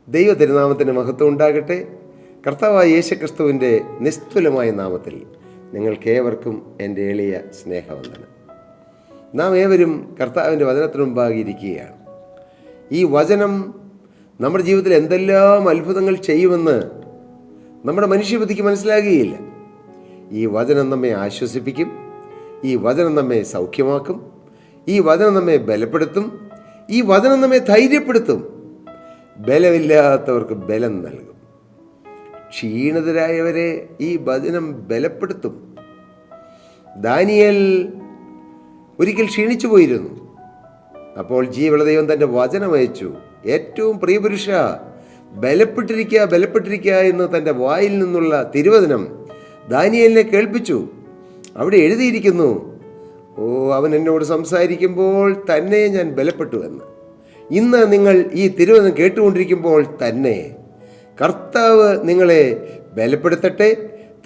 ദൈവ തിരുനാമത്തിന് മഹത്വം ഉണ്ടാകട്ടെ. കർത്താവായ യേശുക്രിസ്തുവിൻ്റെ നിസ്തുലമായ നാമത്തിൽ നിങ്ങൾക്കേവർക്കും എൻ്റെ എളിയ സ്നേഹവന്ദനം. നാം ഏവരും കർത്താവിൻ്റെ വചനത്തിന് മുമ്പാകെ ഇരിക്കുകയാണ്. ഈ വചനം നമ്മുടെ ജീവിതത്തിൽ എന്തെല്ലാം അത്ഭുതങ്ങൾ ചെയ്യുമെന്ന് നമ്മുടെ മനുഷ്യബുദ്ധിക്ക് മനസ്സിലാകുകയില്ല. ഈ വചനം നമ്മെ ആശ്വസിപ്പിക്കും, ഈ വചനം നമ്മെ സൗഖ്യമാക്കും, ഈ വചനം നമ്മെ ബലപ്പെടുത്തും, ഈ വചനം നമ്മെ ധൈര്യപ്പെടുത്തും. ബലമില്ലാത്തവർക്ക് ബലം നൽകും. ക്ഷീണിതരായവരെ ഈ വചനം ബലപ്പെടുത്തും. ദാനിയേൽ ഒരിക്കൽ ക്ഷീണിച്ചു പോയിരുന്നു. അപ്പോൾ ജീവനുള്ള ദൈവം തൻ്റെ വചനം അയച്ചു. ഏറ്റവും പ്രിയപുരുഷ, ബലപ്പെട്ടിരിക്കുക എന്ന് തൻ്റെ വായിൽ നിന്നുള്ള തിരുവചനം ദാനിയേലിനെ കേൾപ്പിച്ചു. അവിടെ എഴുതിയിരിക്കുന്നു, അവൻ എന്നോട് സംസാരിക്കുമ്പോൾ തന്നെ ഞാൻ ബലപ്പെട്ടു എന്ന്. ഇന്ന് നിങ്ങൾ ഈ തിരുവചനം കേട്ടുകൊണ്ടിരിക്കുമ്പോൾ തന്നെ കർത്താവ് നിങ്ങളെ ബലപ്പെടുത്തട്ടെ,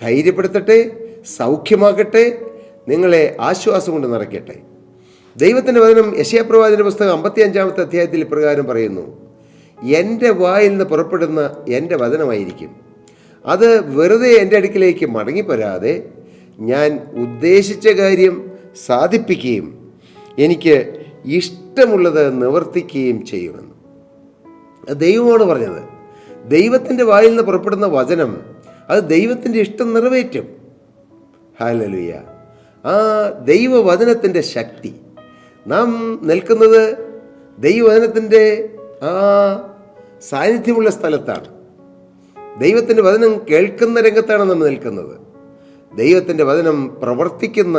ധൈര്യപ്പെടുത്തട്ടെ, സൗഖ്യമാക്കട്ടെ, നിങ്ങളെ ആശ്വാസം കൊണ്ട് നിറയ്ക്കട്ടെ. ദൈവത്തിൻ്റെ വചനം യെശയ്യാപ്രവാചകന്റെ പുസ്തകം 55-ാമത്തെ അധ്യായത്തിൽ ഇപ്രകാരം പറയുന്നു, എൻ്റെ വായിൽ നിന്ന് പുറപ്പെടുന്ന എൻ്റെ വചനമായിരിക്കും. അത് വെറുതെ എൻ്റെ അടുക്കിലേക്ക് മടങ്ങിപ്പോരാതെ ഞാൻ ഉദ്ദേശിച്ച കാര്യം സാധിപ്പിക്കുകയും എനിക്ക് ഇഷ്ടമുള്ളത് നിവർത്തിക്കുകയും ചെയ്യുമെന്ന്. ദൈവമാണ് പറഞ്ഞത്. ദൈവത്തിൻ്റെ വായിൽ നിന്ന് പുറപ്പെടുന്ന വചനം അത് ദൈവത്തിൻ്റെ ഇഷ്ടം നിറവേറ്റും. ഹല്ലേലൂയ. ആ ദൈവവചനത്തിൻ്റെ ശക്തി, നാം നിൽക്കുന്നത് ദൈവവചനത്തിൻ്റെ ആ സാന്നിധ്യമുള്ള സ്ഥലത്താണ്. ദൈവത്തിൻ്റെ വചനം കേൾക്കുന്ന രംഗത്താണ് നമ്മൾ നിൽക്കുന്നത്. ദൈവത്തിൻ്റെ വചനം പ്രവർത്തിക്കുന്ന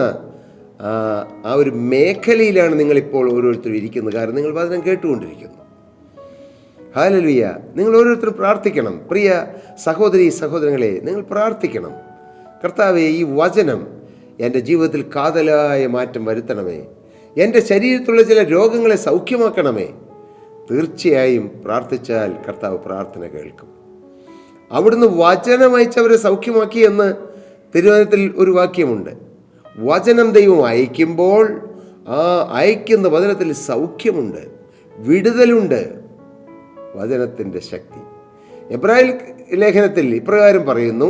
ആ ഒരു മേഖലയിലാണ് നിങ്ങളിപ്പോൾ ഓരോരുത്തരും ഇരിക്കുന്നത്. കാരണം നിങ്ങൾ വചനം കേട്ടുകൊണ്ടിരിക്കുന്നു. ഹല്ലേലൂയ. നിങ്ങൾ ഓരോരുത്തരും പ്രാർത്ഥിക്കണം. പ്രിയ സഹോദരി സഹോദരങ്ങളെ, നിങ്ങൾ പ്രാർത്ഥിക്കണം. കർത്താവേ, ഈ വചനം എൻ്റെ ജീവിതത്തിൽ കാതലായ മാറ്റം വരുത്തണമേ. എൻ്റെ ശരീരത്തിലുള്ള ചില രോഗങ്ങളെ സൗഖ്യമാക്കണമേ. തീർച്ചയായും പ്രാർത്ഥിച്ചാൽ കർത്താവ് പ്രാർത്ഥന കേൾക്കും. അവിടുന്ന് വചനം അയച്ചവരെ സൗഖ്യമാക്കി എന്ന് തിരുവചനത്തിൽ ഒരു വാക്യമുണ്ട്. വചനം ദൈവം അയക്കുമ്പോൾ ആ അയക്കുന്ന വചനത്തിൽ സൗഖ്യമുണ്ട്, വിടുതലുണ്ട്. വചനത്തിൻ്റെ ശക്തി. എബ്രായ ലേഖനത്തിൽ ഇപ്രകാരം പറയുന്നു,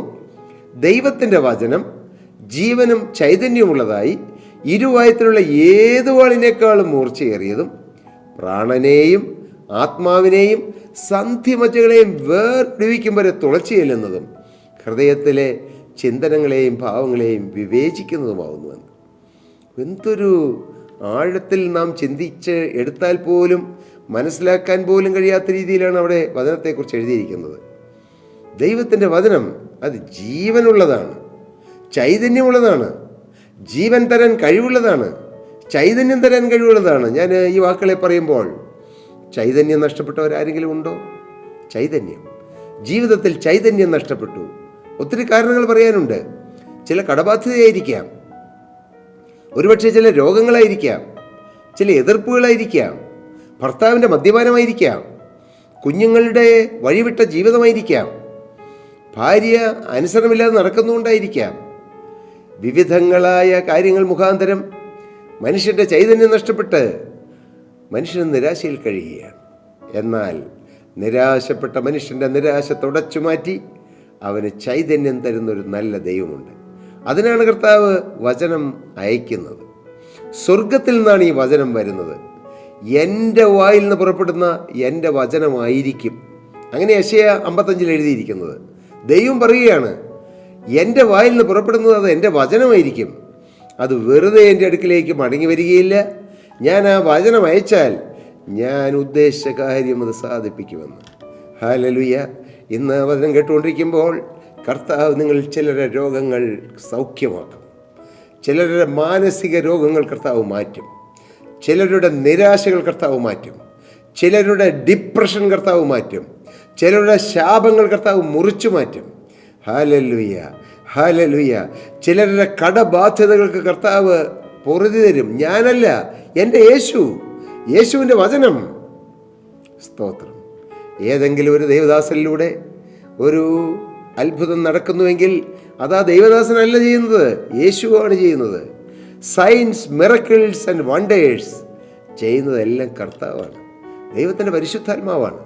ദൈവത്തിൻ്റെ വചനം ജീവനും ചൈതന്യമുള്ളതായി ഇരുവായത്തിലുള്ള ഏതു വാളിനേക്കാളും മൂർച്ചയേറിയതും പ്രാണനെയും ആത്മാവിനെയും സന്ധിമജ്ജകളെയും വേർപിടിവിക്കും വരെ തുളച്ചു ചെല്ലുന്നതും ഹൃദയത്തിലെ ചിന്തനങ്ങളെയും ഭാവങ്ങളെയും വിവേചിക്കുന്നതുമാവുന്നുവെന്ന്. എന്തൊരു ആഴത്തിൽ നാം ചിന്തിച്ച് എടുത്താൽ പോലും മനസ്സിലാക്കാൻ പോലും കഴിയാത്ത രീതിയിലാണ് അവിടെ വചനത്തെക്കുറിച്ച് എഴുതിയിരിക്കുന്നത്. ദൈവത്തിൻ്റെ വചനം അത് ജീവനുള്ളതാണ്, ചൈതന്യമുള്ളതാണ്, ജീവൻ തരാൻ കഴിവുള്ളതാണ്, ചൈതന്യം തരാൻ കഴിവുള്ളതാണ്. ഞാൻ ഈ വാക്കുകളെ പറയുമ്പോൾ ചൈതന്യം നഷ്ടപ്പെട്ടവരാരെങ്കിലും ഉണ്ടോ? ചൈതന്യം, ജീവിതത്തിൽ ചൈതന്യം നഷ്ടപ്പെട്ടു. ഒത്തിരി കാരണങ്ങൾ പറയാനുണ്ട്. ചില കടബാധ്യതയായിരിക്കാം, ഒരുപക്ഷെ ചില രോഗങ്ങളായിരിക്കാം, ചില എതിർപ്പുകളായിരിക്കാം, ഭർത്താവിൻ്റെ മദ്യപാനമായിരിക്കാം, കുഞ്ഞുങ്ങളുടെ വഴിവിട്ട ജീവിതമായിരിക്കാം, ഭാര്യ അനുസരണമില്ലാതെ നടക്കുന്നുകൊണ്ടായിരിക്കാം. വിവിധങ്ങളായ കാര്യങ്ങൾ മുഖാന്തരം മനുഷ്യൻ്റെ ചൈതന്യം നഷ്ടപ്പെട്ട് മനുഷ്യൻ നിരാശയിൽ കഴിയുകയാണ്. എന്നാൽ നിരാശപ്പെട്ട മനുഷ്യൻ്റെ നിരാശ തുടച്ചു മാറ്റി അവന് ചൈതന്യം തരുന്നൊരു നല്ല ദൈവമുണ്ട്. അതിനാണ് കർത്താവ് വചനം അയക്കുന്നത്. സ്വർഗത്തിൽ നിന്നാണ് ഈ വചനം വരുന്നത്. എൻ്റെ വായിൽ നിന്ന് പുറപ്പെടുന്ന എൻ്റെ വചനമായിരിക്കും. അങ്ങനെ യെശയ്യാ 55 എഴുതിയിരിക്കുന്നത്. ദൈവം പറയുകയാണ്, എൻ്റെ വായിൽ നിന്ന് പുറപ്പെടുന്നത് അത് എൻ്റെ വചനമായിരിക്കും. അത് വെറുതെ എൻ്റെ അടുക്കിലേക്ക് മടങ്ങി വരികയില്ല. ഞാൻ ആ വചനം അയച്ചാൽ ഞാൻ ഉദ്ദേശിച്ച കാര്യം അത് സാധിപ്പിക്കുമെന്ന്. ഹല്ലേലൂയ. ഇന്ന് വചനം കേട്ടുകൊണ്ടിരിക്കുമ്പോൾ കർത്താവ് നിങ്ങൾ ചിലരുടെ രോഗങ്ങൾ സൗഖ്യമാക്കും. ചിലരുടെ മാനസിക രോഗങ്ങൾ കർത്താവ് മാറ്റും. ചിലരുടെ നിരാശകൾ കർത്താവ് മാറ്റും. ചിലരുടെ ഡിപ്രഷൻ കർത്താവ് മാറ്റും. ചിലരുടെ ശാപങ്ങൾ കർത്താവ് മുറിച്ചു മാറ്റും. Hallelujah, hallelujah. ചിലരുടെ കടബാധ്യതകൾക്ക് കർത്താവ് പൊറുതി തരും. ഞാനല്ല, എൻ്റെ യേശുവിൻ്റെ വചനം. സ്തോത്രം. ഏതെങ്കിലും ഒരു ദൈവദാസനിലൂടെ ഒരു അത്ഭുതം നടക്കുന്നുവെങ്കിൽ അതാ ദൈവദാസനല്ല ചെയ്യുന്നത്, യേശുവാണ് ചെയ്യുന്നത്. സയൻസ്, മിറക്കിൾസ് ആൻഡ് വണ്ടേഴ്സ് ചെയ്യുന്നതെല്ലാം കർത്താവാണ്, ദൈവത്തിൻ്റെ പരിശുദ്ധാത്മാവാണ്.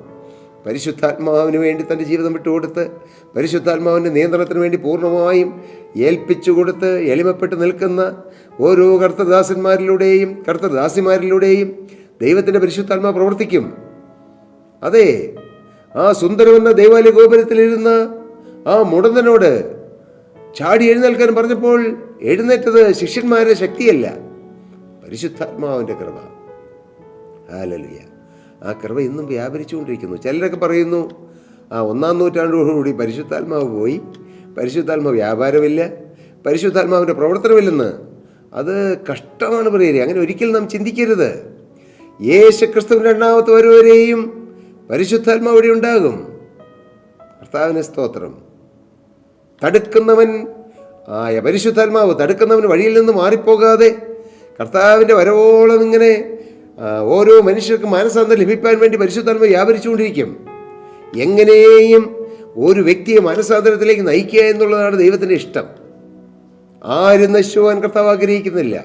പരിശുദ്ധാത്മാവിന് വേണ്ടി തൻ്റെ ജീവിതം വിട്ടുകൊടുത്ത് പരിശുദ്ധാത്മാവിൻ്റെ നിയന്ത്രണത്തിന് വേണ്ടി പൂർണ്ണമായും ഏൽപ്പിച്ചു കൊടുത്ത് എളിമപ്പെട്ട് നിൽക്കുന്ന ഓരോ കർത്തൃദാസിമാരിലൂടെയും ദൈവത്തിൻ്റെ പരിശുദ്ധാത്മാവ് പ്രവർത്തിക്കും. അതെ, ആ സുന്ദരമെന്ന ദേവാലയ ഗോപുരത്തിലിരുന്ന ആ മുടന്തനോട് ചാടി എഴുന്നേൽക്കാൻ പറഞ്ഞപ്പോൾ എഴുന്നേറ്റത് ശിഷ്യന്മാരുടെ ശക്തിയല്ല, പരിശുദ്ധാത്മാവിൻ്റെ കൃപ. ഹല്ലേലൂയ. ആ കൃപ ഇന്നും വ്യാപരിച്ചുകൊണ്ടിരിക്കുന്നു. ചിലരൊക്കെ പറയുന്നു, ആ 1-ാം നൂറ്റാണ്ടോടുകൂടി പരിശുദ്ധാത്മാവ് പോയി, പരിശുദ്ധാത്മാവ് വ്യാപാരമില്ല, പരിശുദ്ധാത്മാവിൻ്റെ പ്രവർത്തനമില്ലെന്ന്. അത് കഷ്ടമാണ് പ്രിയരെ. അങ്ങനെ ഒരിക്കലും നാം ചിന്തിക്കരുത്. യേശുക്രിസ്തുവിൻ്റെ രണ്ടാമത്തെ വരവരെയും പരിശുദ്ധാത്മാവ് ഇവിടെ ഉണ്ടാകും. കർത്താവിന് സ്തോത്രം. പരിശുദ്ധാത്മാവ് തടുക്കുന്നവൻ വഴിയിൽ നിന്ന് മാറിപ്പോകാതെ കർത്താവിൻ്റെ വരവോളം ഇങ്ങനെ ഓരോ മനുഷ്യർക്കും മാനസാന്തരം ലഭിക്കാൻ വേണ്ടി പരിശുദ്ധാത്മാവ് വ്യാപരിച്ചുകൊണ്ടിരിക്കും. എങ്ങനെയും ഒരു വ്യക്തിയെ മാനസാന്തരത്തിലേക്ക് നയിക്കുക എന്നുള്ളതാണ് ദൈവത്തിൻ്റെ ഇഷ്ടം. ആരും നശിക്കുവാൻ കർത്താവ് ആഗ്രഹിക്കുന്നില്ല.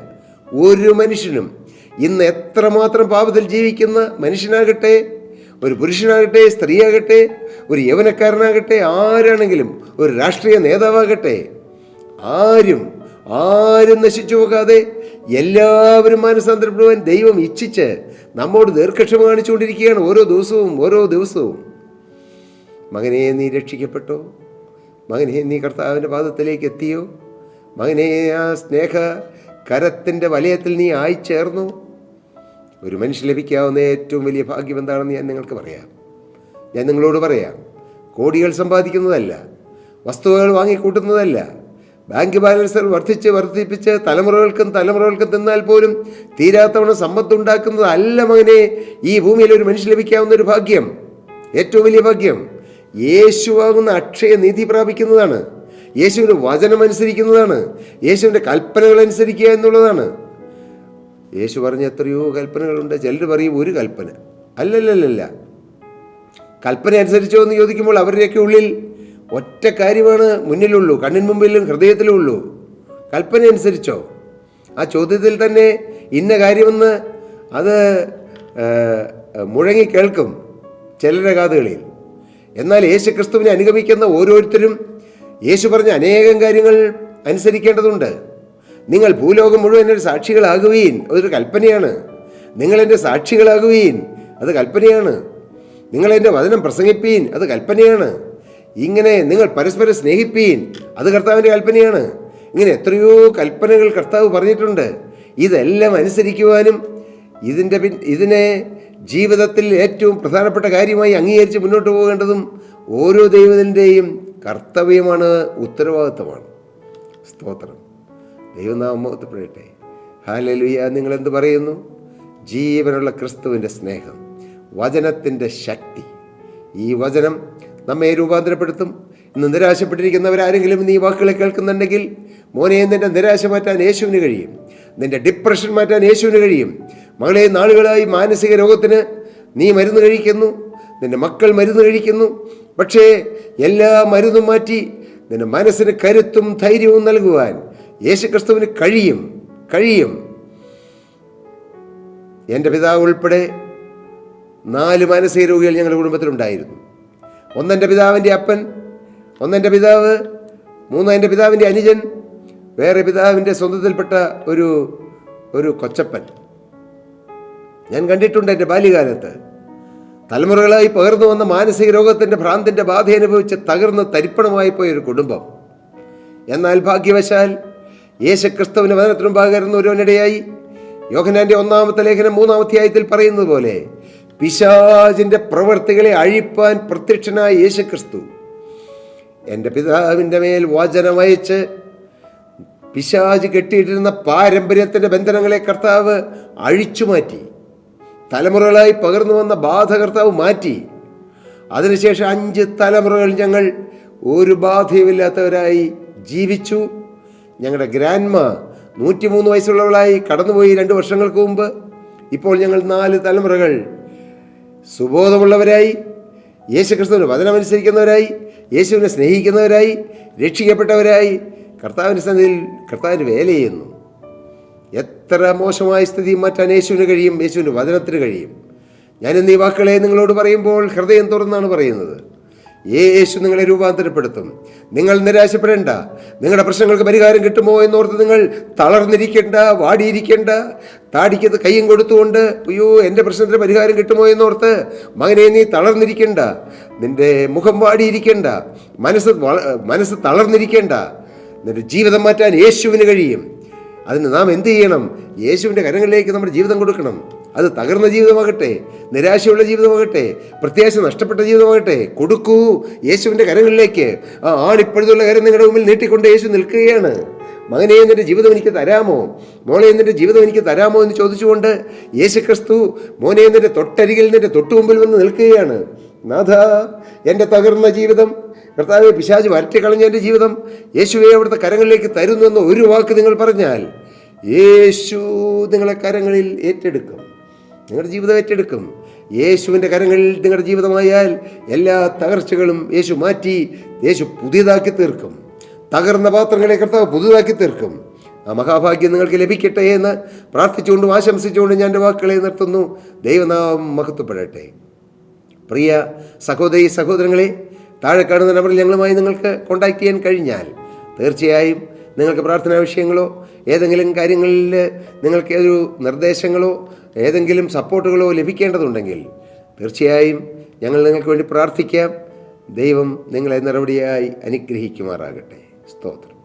ഒരു മനുഷ്യനും ഇന്ന് എത്രമാത്രം പാപത്തിൽ ജീവിക്കുന്ന മനുഷ്യനാകട്ടെ, ഒരു പുരുഷനാകട്ടെ, സ്ത്രീയാകട്ടെ, ഒരു യൗവനക്കാരനാകട്ടെ, ആരാണെങ്കിലും, ഒരു രാഷ്ട്രീയ നേതാവാകട്ടെ, ആരും നശിച്ചു പോകാതെ എല്ലാവരും മാനസാന്തരപ്പെടുവാൻ ദൈവം ഇച്ഛിച്ച് നമ്മോട് ദീർഘക്ഷമ കാണിച്ചുകൊണ്ടിരിക്കുകയാണ് ഓരോ ദിവസവും. മകനെ, നീ രക്ഷിക്കപ്പെട്ടോ? മകനെ, നീ കർത്താവിൻ്റെ പാദത്തിലേക്ക് എത്തിയോ? മകനെ, ആ സ്നേഹ കരത്തിൻ്റെ വലയത്തിൽ നീ ആയിച്ചേർന്നു? ഒരു മനുഷ്യൻ ലഭിക്കാവുന്ന ഏറ്റവും വലിയ ഭാഗ്യം എന്താണെന്ന് ഞാൻ നിങ്ങളോട് പറയാം. കോടികൾ സമ്പാദിക്കുന്നതല്ല, വസ്തുവകൾ വാങ്ങിക്കൂട്ടുന്നതല്ല, ബാങ്ക് ബാലൻസുകൾ വർദ്ധിപ്പിച്ച് തലമുറകൾക്കും തിന്നാൽ പോലും തീരാത്തവണ്ണം സമ്പത്തുണ്ടാക്കുന്നതല്ല മകനെ ഈ ഭൂമിയിൽ ഒരു മനുഷ്യൻ ലഭിക്കാവുന്ന ഒരു ഭാഗ്യം. ഏറ്റവും വലിയ ഭാഗ്യം യേശുവാകുന്ന അക്ഷയ നീതി പ്രാപിക്കുന്നതാണ്. യേശുവിൻ്റെ വചനം അനുസരിക്കുന്നതാണ്. യേശുവിൻ്റെ കൽപ്പനകൾ അനുസരിക്കുക എന്നുള്ളതാണ്. യേശു പറഞ്ഞ എത്രയോ കൽപ്പനകളുണ്ട്. ചിലർ പറയും ഒരു കൽപ്പന. അല്ലല്ലല്ല, കൽപ്പന അനുസരിച്ചോ എന്ന് ചോദിക്കുമ്പോൾ അവരുടെയൊക്കെ ഉള്ളിൽ ഒറ്റ കാര്യമാണ് മുന്നിലുള്ളൂ, കണ്ണിന് മുമ്പിലും ഹൃദയത്തിലും ഉള്ളൂ. കൽപ്പന അനുസരിച്ചോ? ആ ചോദ്യത്തിൽ തന്നെ ഇന്ന കാര്യമെന്ന് അത് മുഴങ്ങി കേൾക്കും ചിലരുടെ കാതുകളിൽ. എന്നാൽ യേശു ക്രിസ്തുവിനെ അനുഗമിക്കുന്ന ഓരോരുത്തരും യേശു പറഞ്ഞ അനേകം കാര്യങ്ങൾ അനുസരിക്കേണ്ടതുണ്ട്. നിങ്ങൾ ഭൂലോകം മുഴുവൻ എൻ്റെ സാക്ഷികളാകുവീൻ, അതൊരു കൽപ്പനയാണ്. നിങ്ങളെൻ്റെ സാക്ഷികളാകുവീൻ, അത് കൽപ്പനയാണ്. നിങ്ങളെൻ്റെ വചനം പ്രസംഗിപ്പീൻ, അത് കൽപ്പനയാണ്. ഇങ്ങനെ നിങ്ങൾ പരസ്പരം സ്നേഹിപ്പീൻ, അത് കർത്താവിൻ്റെ കൽപ്പനയാണ്. ഇങ്ങനെ എത്രയോ കൽപ്പനകൾ കർത്താവ് പറഞ്ഞിട്ടുണ്ട്. ഇതെല്ലാം അനുസരിക്കുവാനും ഇതിനെ ജീവിതത്തിൽ ഏറ്റവും പ്രധാനപ്പെട്ട കാര്യമായി അംഗീകരിച്ച് മുന്നോട്ട് പോകേണ്ടതും ഓരോ ദൈവത്തിൻ്റെയും കർത്തവ്യമാണ്, ഉത്തരവാദിത്തമാണ്. സ്തോത്രം. ദൈവനാമം മഹത്വപ്പെടട്ടെ. ഹല്ലേലൂയ. നിങ്ങളെന്ത് പറയുന്നു? ജീവനുള്ള ക്രിസ്തുവിൻ്റെ സ്നേഹം, വചനത്തിൻ്റെ ശക്തി. ഈ വചനം നമ്മെ രൂപാന്തരപ്പെടുത്തും. ഇന്ന് നിരാശപ്പെട്ടിരിക്കുന്നവരാരെങ്കിലും നീ വാക്കുകളെ കേൾക്കുന്നുണ്ടെങ്കിൽ, മോനെ, നിൻ്റെ നിരാശ മാറ്റാൻ യേശുവിന് കഴിയും. നിൻ്റെ ഡിപ്രഷൻ മാറ്റാൻ യേശുവിന് കഴിയും. മകളെ, നാളുകളായി മാനസിക രോഗത്തിന് നീ മരുന്ന് കഴിക്കുന്നു, നിൻ്റെ മക്കൾ മരുന്ന് കഴിക്കുന്നു. പക്ഷേ എല്ലാ മരുന്നും മാറ്റി നിൻ്റെ മനസ്സിന് കരുത്തും ധൈര്യവും നൽകുവാൻ യേശുക്രിസ്തുവിന് കഴിയും. എൻ്റെ പിതാവ് ഉൾപ്പെടെ 4 മാനസിക രോഗികൾ ഞങ്ങളുടെ കുടുംബത്തിലുണ്ടായിരുന്നു. ഒന്നെൻ്റെ പിതാവിൻ്റെ അപ്പൻ, ഒന്നെൻ്റെ പിതാവ്, 3 എൻ്റെ പിതാവിൻ്റെ അനുജൻ, വേറെ പിതാവിൻ്റെ സ്വന്തത്തിൽപ്പെട്ട ഒരു കൊച്ചപ്പൻ. ഞാൻ കണ്ടിട്ടുണ്ട് എൻ്റെ ബാല്യകാലത്ത്. തലമുറകളായി പകർന്നു വന്ന മാനസിക രോഗത്തിൻ്റെ ഭ്രാന്തിൻ്റെ ബാധ അനുഭവിച്ച് തകർന്ന് തരിപ്പണമായി പോയൊരു കുടുംബം. എന്നാൽ ഭാഗ്യവശാൽ യേശുക്രിസ്തുവിൻ്റെ വചനത്തിനും പകരുന്ന ഒരുവനിടയായി. യോഹന്നാൻ്റെ 1-ാമത്തെ ലേഖനം 3-ാം അധ്യായത്തിൽ പറയുന്നത് പോലെ പിശാചിൻ്റെ പ്രവൃത്തികളെ അഴിപ്പാൻ പ്രത്യക്ഷനായ യേശുക്രിസ്തു എൻ്റെ പിതാവിൻ്റെ മേൽ വചനമയച്ച് പിശാച് കെട്ടിയിട്ടിരുന്ന പാരമ്പര്യത്തിൻ്റെ ബന്ധനങ്ങളെ കർത്താവ് അഴിച്ചു മാറ്റി. തലമുറകളായി പകർന്നു വന്ന ബാധ കർത്താവ് മാറ്റി. അതിനുശേഷം 5 തലമുറകൾ ഞങ്ങൾ ഒരു ബാധയുമില്ലാത്തവരായി ജീവിച്ചു. ഞങ്ങളുടെ ഗ്രാൻഡ്മ 103 വയസ്സുള്ളവളായി കടന്നുപോയി 2 വർഷങ്ങൾക്ക് മുമ്പ്. ഇപ്പോൾ ഞങ്ങൾ 4 തലമുറകൾ സുബോധമുള്ളവരായി, യേശുക്രിസ്തുവിന് വചനമനുസരിക്കുന്നവരായി, യേശുവിനെ സ്നേഹിക്കുന്നവരായി, രക്ഷിക്കപ്പെട്ടവരായി കർത്താവിൻ്റെ സന്നിധിയിൽ കർത്താവിന് വേല ചെയ്യുന്നു. എത്ര മോശമായ സ്ഥിതി മാറ്റാൻ യേശുവിന് കഴിയും, യേശുവിൻ്റെ വചനത്തിന് കഴിയും. ഞാനിന്ന് ഈ വാക്കുകളെ നിങ്ങളോട് പറയുമ്പോൾ ഹൃദയം തുറന്നാണ് പറയുന്നത്. യേശു നിങ്ങളെ രൂപാന്തരപ്പെടുത്തും. നിങ്ങൾ നിരാശപ്പെടേണ്ട. നിങ്ങളുടെ പ്രശ്നങ്ങൾക്ക് പരിഹാരം കിട്ടുമോ എന്നോർത്ത് നിങ്ങൾ തളർന്നിരിക്കേണ്ട, വാടിയിരിക്കേണ്ട. താടിക്കത് കയ്യും കൊടുത്തുകൊണ്ട് അയ്യോ എൻ്റെ പ്രശ്നത്തിന് പരിഹാരം കിട്ടുമോ എന്നോർത്ത് മകനെ നീ തളർന്നിരിക്കേണ്ട. നിൻ്റെ മുഖം വാടിയിരിക്കേണ്ട, മനസ്സ് തളർന്നിരിക്കേണ്ട. നിന്റെ ജീവിതം മാറ്റാൻ യേശുവിന് കഴിയും. അതിന് നാം എന്ത് ചെയ്യണം? യേശുവിൻ്റെ കരങ്ങളിലേക്ക് നമ്മുടെ ജീവിതം കൊടുക്കണം. അത് തകർന്ന ജീവിതമാകട്ടെ, നിരാശയുള്ള ജീവിതമാകട്ടെ, പ്രത്യാശ നഷ്ടപ്പെട്ട ജീവിതമാകട്ടെ, കൊടുക്കൂ യേശുവിൻ്റെ കരങ്ങളിലേക്ക്. ആ ആണിപ്പഴുതുള്ള കരം നിങ്ങളുടെ മുമ്പിൽ നീട്ടിക്കൊണ്ട് യേശു നിൽക്കുകയാണ്. മകനെ നിൻ്റെ ജീവിതം എനിക്ക് തരാമോ, മോളെ നിൻ്റെ ജീവിതം എനിക്ക് തരാമോ എന്ന് ചോദിച്ചുകൊണ്ട് യേശുക്രിസ്തു മോനെ നിൻ്റെ തൊട്ടരികിൽ നിൻ്റെ തൊട്ടുമുമ്പിൽ വന്ന് നിൽക്കുകയാണ്. നാഥ, എൻ്റെ തകർന്ന ജീവിതം, കർത്താവെ പിശാച് വരട്ടിക്കളഞ്ഞ എൻ്റെ ജീവിതം യേശുവെ അവിടുത്തെ കരങ്ങളിലേക്ക് തരുന്നു എന്ന ഒരു വാക്ക് നിങ്ങൾ പറഞ്ഞാൽ യേശു നിങ്ങളെ കരങ്ങളിൽ ഏറ്റെടുക്കും. നിങ്ങളുടെ ജീവിതം ഏറ്റെടുക്കും. യേശുവിൻ്റെ കരങ്ങളിൽ നിങ്ങളുടെ ജീവിതമായാൽ എല്ലാ തകർച്ചകളും യേശു മാറ്റി യേശു പുതിയതാക്കി തീർക്കും. തകർന്ന പാത്രങ്ങളെ കർത്താവ് പുതുതാക്കി തീർക്കും. ആ മഹാഭാഗ്യം നിങ്ങൾക്ക് ലഭിക്കട്ടെ എന്ന് പ്രാർത്ഥിച്ചുകൊണ്ടും ആശംസിച്ചുകൊണ്ടും ഞാൻ എൻ്റെ വാക്കുകളെ നിർത്തുന്നു. ദൈവനാമം മഹത്വപ്പെടട്ടെ. പ്രിയ സഹോദരി സഹോദരങ്ങളെ, താഴെ കാണുന്ന നമ്പറിൽ ഞങ്ങളുമായി നിങ്ങൾക്ക് കോൺടാക്റ്റ് ചെയ്യാൻ കഴിഞ്ഞാൽ തീർച്ചയായും നിങ്ങൾക്ക് പ്രാർത്ഥനാ വിഷയങ്ങളോ ഏതെങ്കിലും കാര്യങ്ങളിൽ നിങ്ങൾക്ക് ഒരു നിർദ്ദേശങ്ങളോ ഏതെങ്കിലും സപ്പോർട്ടുകളോ ലഭിക്കേണ്ടതുണ്ടെങ്കിൽ തീർച്ചയായും ഞങ്ങൾ നിങ്ങൾക്ക് വേണ്ടി പ്രാർത്ഥിക്കാം. ദൈവം നിങ്ങളെ നടപടിയായി അനുഗ്രഹിക്കുമാറാകട്ടെ. സ്തോത്രം.